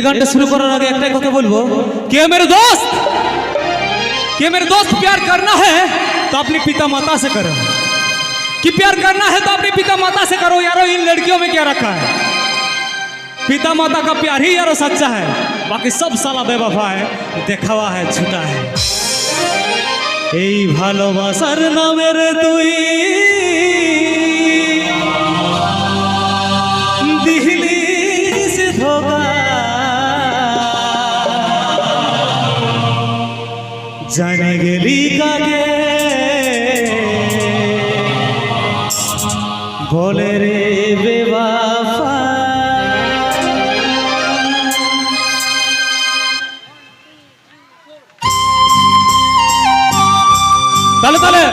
এই গানটা শুরু করার আগে একটাই কথা বলবো, কে मेरे दोस्त प्यार करना है तो अपने पिता माता से करो, कि प्यार करना है तो अपने पिता माता से करो। यारो इन लड़कियों में क्या रखा है, पिता माता का प्यार ही यारो सच्चा है, बाकी सब साला बेवफा है, देखावा है, झूठा है। এই ভালোবাসার নামের তুই দিলিস ধোকা, জানে গেলি কাকে বলে রে বেওয়াফা। তালে তালে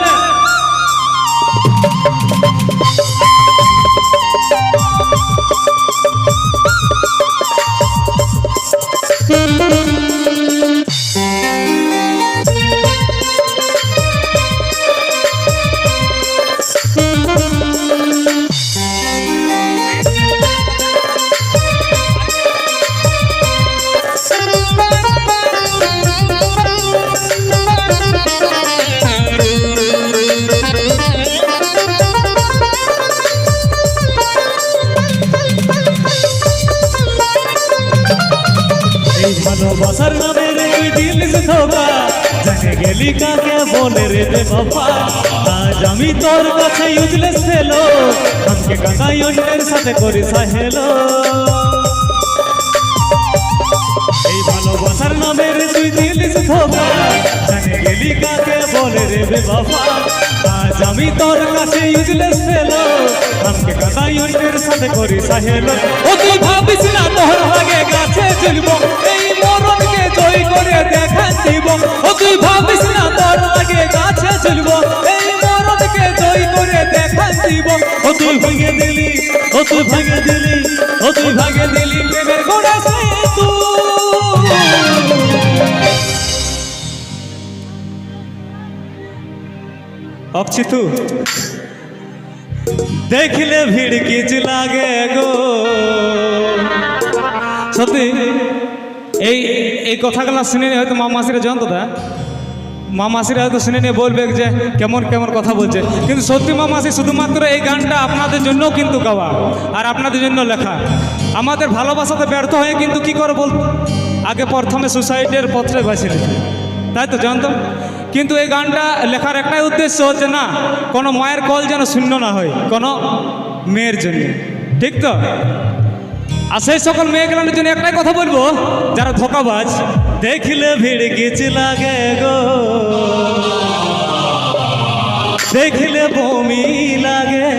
ভালোবাসার নামে রে তুই দিলিস ধোকা, জানে গেলি কাকে বলে রে বেওয়াফা। আজ আমি তোর কাছে ইউজলেস ফেলো, আমাকে কাকাই অন্যের সাথে করিস হেলো। এই ভালোবাসার নামে রে তুই দিলিস ধোকা, জানে গেলি কাকে বলে রে বেওয়াফা। আজ আমি তোর কাছে ইউজলেস ফেলো, আমাকে কাকাই অন্যের সাথে করিস হেলো। ও তুই ভাবিস না তোর ভাগে গাছে ঝুলবো, এই মরণকে জয় করে দেখা দিব। ও তুই ভাবিস না তোর আগে গাছে ঝুলবো, এই মরণকে জয় করে দেখা দিব। ও তুই ভাগে দিলি, ও তুই ভাগে দিলি, ও তুই ভাগে দিলি প্রেমের গোড়া সে তুই। অক্ষিতু দেখলে ভিড় কিচ লাগে গো। সত্যি এই কথাগুলো শুনে নিয়ে হয়তো মা মাসিরা জানতো না, মা মাসিরা হয়তো শুনে নিয়ে বলবে যে কেমন কেমন কথা বলছে, কিন্তু সত্যি মা মাসি শুধুমাত্র এই গানটা আপনাদের জন্য কিন্তু গাওয়া আর আপনাদের জন্য লেখা। আমাদের ভালোবাসাতে ব্যর্থ হয়ে কিন্তু কি করে বল, আগে প্রথমে সুসাইডের পত্রে বাঁচিয়ে নিত, তাই তো জানতাম। কিন্তু এই গানটা লেখার একটাই উদ্দেশ্য হচ্ছে না কোনো মায়ের কল যেন শূন্য না হয় কোনো মেয়ের জন্য, ঠিক তো। আর সেই সকল মেয়েগুলোর জন্য একটাই কথা বলবো যারা ধোকাবাজ, দেখলে ভিড় কিচ লাগে গো, দেখলে বমি লাগে,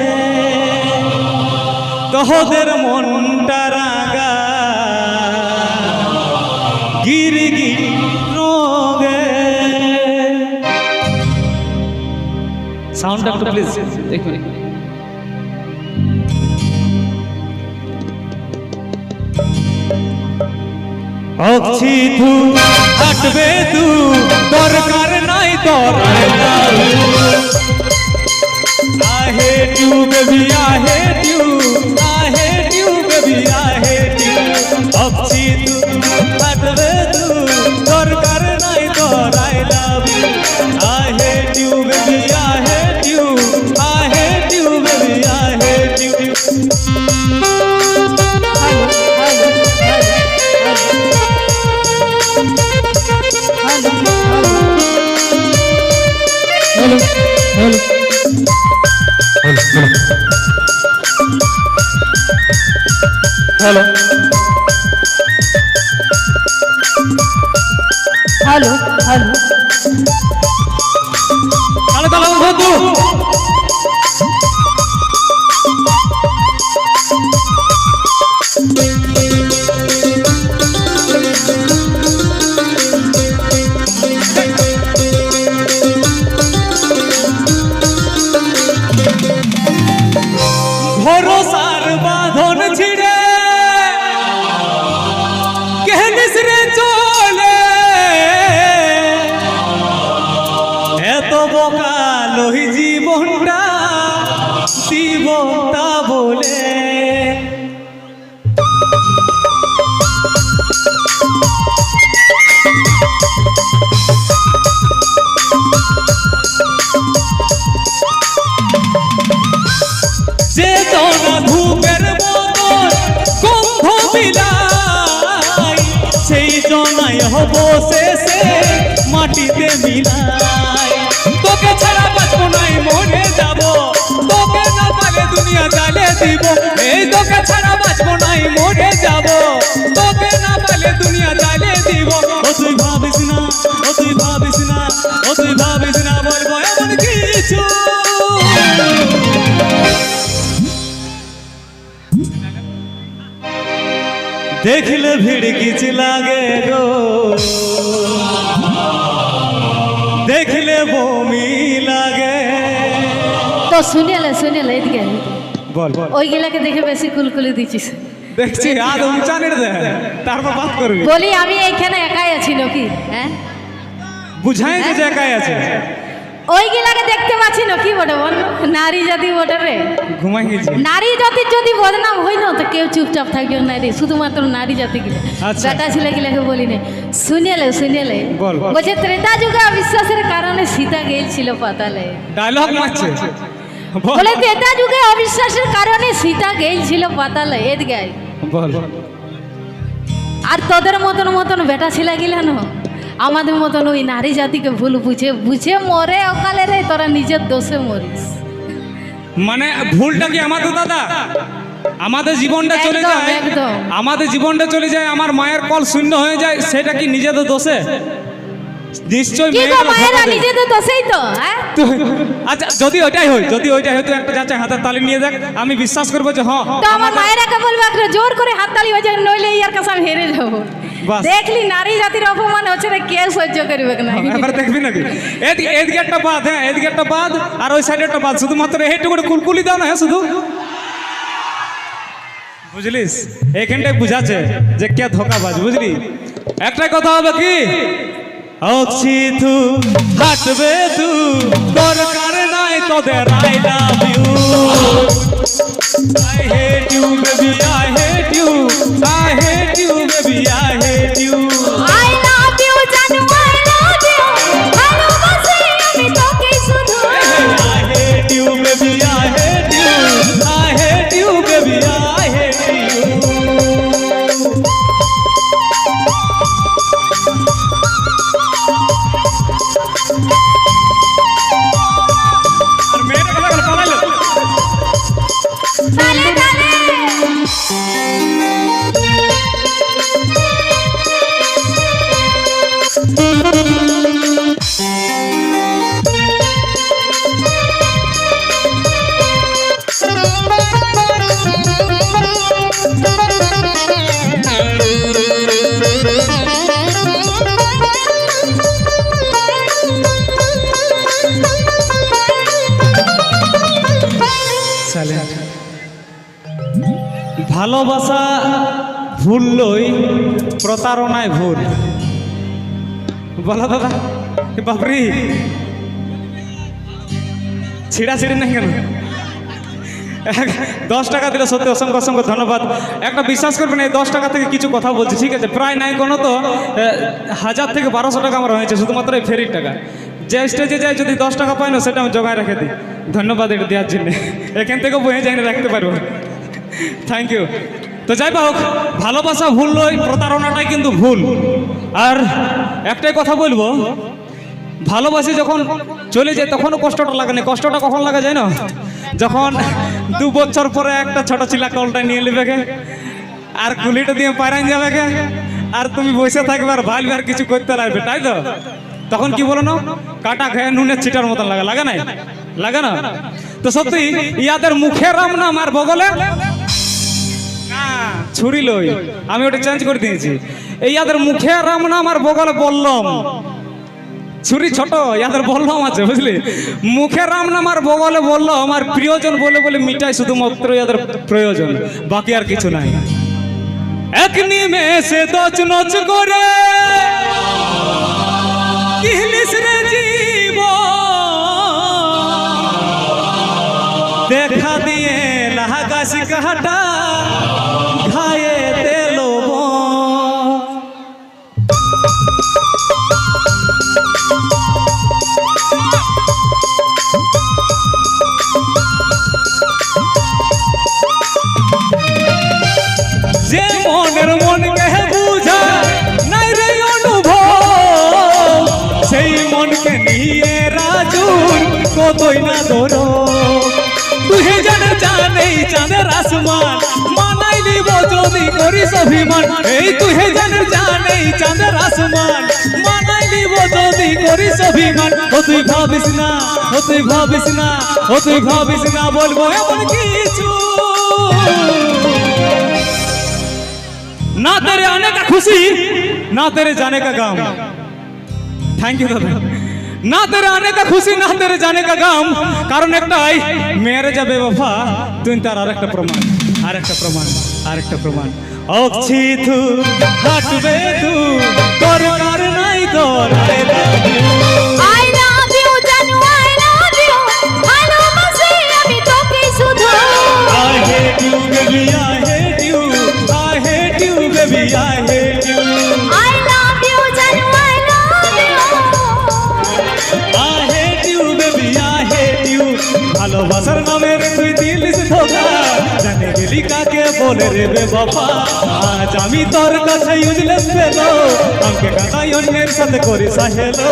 তোদের মনটা রাগা গিরগি রোগে। সাউন্ডটা একটু প্লিজ দেখুন। অক্ষিতু হাঁটবে তু দরকার নাই তোর, I hate you baby, I hate you, I hate you baby, I hate you। অক্ষিতু হাঁটবে তু দরকার নাই তোর, I love you, I hate you baby, I hate you, I hate you baby, I hate you। Hello hello hello hello hello बंधु ভরসার বাঁধন ছিড়ে কেনিস রে চলে, এত বোকা লই জীবন বসে সে মাটিতে মিলাই। তোকে ছাড়া বাঁচবো নাই মরে যাব, তোকে না পালে দুনিয়া জ্বালিয়ে দিব। এই তোকে ছাড়া বাঁচবো নাই মরে যাব, তোকে না পালে দুনিয়া জ্বালিয়ে দিব। ও তুই ভাবিস না, ও তুই ভাবিস না, ও তুই ভাবিস না বলবো এমন কিছু। দেখলে ভিড় কিচ লাগে গো, দেখলে বমি লাগে। তো শুনেলে এদিকে বল বল। ওইগুলাকে দেখে বেশি কুলকুলি দিচ্ছিস। দেখছি আজ উচ্চানের দে, তারপর বাত করবি। বলি আমি এইখানে একাই আছি নাকি? হ্যাঁ বুঝাই যে একাই আছে। ওইগুলাকে দেখতে পাচ্ছি না কি বটে বল? নারী জাতি বটে রে। ঘুমাই গেছি। নারী জাতির যদি বদনাম হই না তো কেউ চুপচাপ থাকিও না রে, শুধুমাত্র নারী জাতি গিলা। আচ্ছা। বেটা ছেলে গিলাকে বলি না। শুনেলে বল, বল। বলছে ত্রেতা যুগে অবিশ্বাসের কারণে সীতা গেছিল পাতালে। ডায়লগ মারছে। বল বলে ত্রেতা যুগে অবিশ্বাসের কারণে সীতা গেছিল পাতালে। এদিকে আয়। বল। আর তোদের মতন বেটা ছেলে গিলা না আমাদের মতন ওই নারী জাতিকে ভুল বুঝে মরে অকালে রে, তোরা নিজের দোষে মরিস। মানে ভুলটা কি আমাদের দাদা? আমাদের জীবনটা চলে একদম, যায়, একদম। আমাদের জীবনটা চলে যায়, আমার মায়ের কল শূন্য হয়ে যায়, সেটা কি নিজেদের দোষে? নিশ্চয়ই কি গো মেয়েগুলো মায়েরা ধোঁকা দেয়। নিজেদের দোষেই তো, হ্যাঁ? আচ্ছা যদি ওইটাই হয়, যদি ওইটাই হয় তো একটা যাচ্ছে হাতের তালি নিয়ে দেখ, আমি বিশ্বাস করবো যে হ্যাঁ তো আমার মায়েরাকে বলবো একটা জোর করে হাততালি হয়ে যায়, নইলে ইয়ার কাছে আমি হেরে যাবো। বাস। দেখলি নারী জাতির অপমান হচ্ছে না, কে সহ্য করবে না? এবার দেখবি নাকি? এদিকে একটা বাদ, হ্যাঁ এদিকে একটা বাদ, আর ওই সাইডে একটা বাদ, শুধুমাত্র এইটুকু কুলকুলি দাও না, হ্যাঁ শুধু বুঝলিস? এখানটাই বুঝাচ্ছে যে কে ধোকাবাজ, বুঝলি? একটাই কথা হবে কি, অক্সি তু হাঁটবে তু, দরকার নাই তোদের I love you, I hate you baby, I hate you, I hate you baby, I hate you. I love you Janu, I love you, ভালোবাসি আমি তোকে শুধু। I hate you baby, I hate you, I hate you baby, I hate you. আর মেয়েটা কথা বলে পালাইলো। তালে তালে ভালোবাসা ভুল লই, প্রতারণায় ভুল। বলো দাদা, বাপরি ছিড়া ছিড়ি নাই কেন? 10 টাকা দিলে সত্যি অসংখ্য অসংখ্য ধন্যবাদ। একটা বিশ্বাস করবেন, এই 10 টাকা থেকে কিছু কথা বলছি, ঠিক আছে? প্রায় নাই কোনো তো 1000 থেকে 1200 টাকা আমার হয়েছে শুধুমাত্র এই ফেরির টাকা। যে স্টেজে যাই যদি 10 টাকা পাই না, সেটা আমি জোগাড় রেখে দিই। ধন্যবাদ এটা দেওয়ার জন্য। এখান থেকে বয়ে যাই না, রাখতে পারবো। Thank you. তো যাই হোক, ভালোবাসা ভুল নয়, প্রতারণাটাই কিন্তু ভুল। আর একটাই কথা বলবো, ভালোবাসি যখন চলে যায় তখনও কষ্টটা লাগে না। কষ্টটা কখন লাগা যায় না? যখন 2 বছর পরে একটা ছোট চিলা কলটা নিয়ে নেবে গে, আর কুলিটা দিয়ে পারান যাবে গে, আর তুমি বসে থাকবে আর ভালবে, আর কিছু করতে লাগবে, তাই তো? তখন কি বলো না, কাটা খেয়ে নুনের ছিটার মতন লাগে, লাগে না? লাগে না? তো সত্যি ইয়াদের মুখে রাম নাম আর বগলে ছুরি লই, আমি ওটা চেঞ্জ করে দিয়েছি। এই ইয়াদের মুখে রাম নাম আর বগলে বললাম, ছুরি ছোট, ইয়াদের বললাম আছে, বুঝলি? মুখে রাম নাম আর বগলে বললাম, আমার প্রিয়জন বলে বলে মিটাই শুধুমাত্র ইয়াদের প্রয়োজন, বাকি আর কিছু নাই। এক নিমেষে দচ নচ করে কিহলিস রে দেখা দিয়ে লাগাস কাটা ঘায়ে তেল। যে মনের মনকে বুঝা নাই রে অনুভব, মনকে নিয়ে রাজুর কতই না ধরো তুই জানে জানেই চাঁদের আসমান মানাই নিব যদি করিস অভিমান এই তুই জানে জানেই চাঁদের আসমান মানাই নিব যদি করিস অভিমান ও তুই ভাবিস না ও তুই ভাবিস না ও তুই ভাবিস না বলবো এমন কিছু না তেরে আনে কা খুশি না তেরে জানে কা গাম থ্যাংক ইউ দাদা না তেরে আনে কা খুশি না তেরে জানে কা গাম কারণ একটাই মেরে যাবে বাবা তুই তার আরেকটা প্রমাণ আরেকটা প্রমাণ আরেকটা প্রমাণ অক্ছি তু হাঁটবে তু তোর কার নাই তোর I love you Janu I love you ভালোবাসি আমি তোকে শুধু I hate you baby I hate you I hate you baby I hate you I love you Janu I love you I hate you baby I hate you ভালোবাসার নামে রে তুই দিলিস ধোকা জানে গেলি কাকে বলে রে বে বাবা আজ আমি তোর কাছে ইউজলেস ফেলো আমাকে কানাই অন্যের সাথে করিস হেলো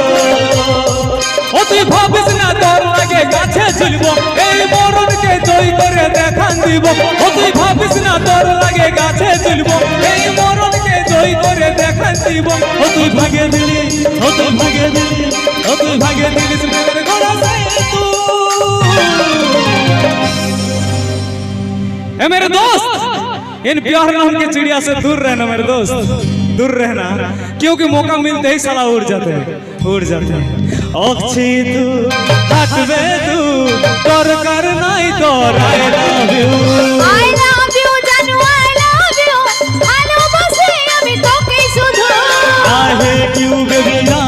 ও তুই ভাবিস না তোর লাগে কাছে ঝুলবো এই মরণকে জয় করে দেখান দিব ও তুই ভাবিস না তোর লাগে কাছে ঝুলবো এই মরণকে জয় করে দেখান দিব ও তুই ভাগে দিলি ও তুই ভাগে দিলি ও তুই ভাগে দিলিস মেরে গোড়া সাই তু ए मेरे दोस्त इन प्यार नाम की चिड़िया से दूर रहना मेरे दोस्त दूर रहना क्योंकि मौका मिलते ही साला उड़ जाते हैं অক্ছি তু হাঁটবে তু তোর কার নাই তোর I love you I love you Janu I love you ভালোবাসি আমি তোকে শুধু I hate you baby I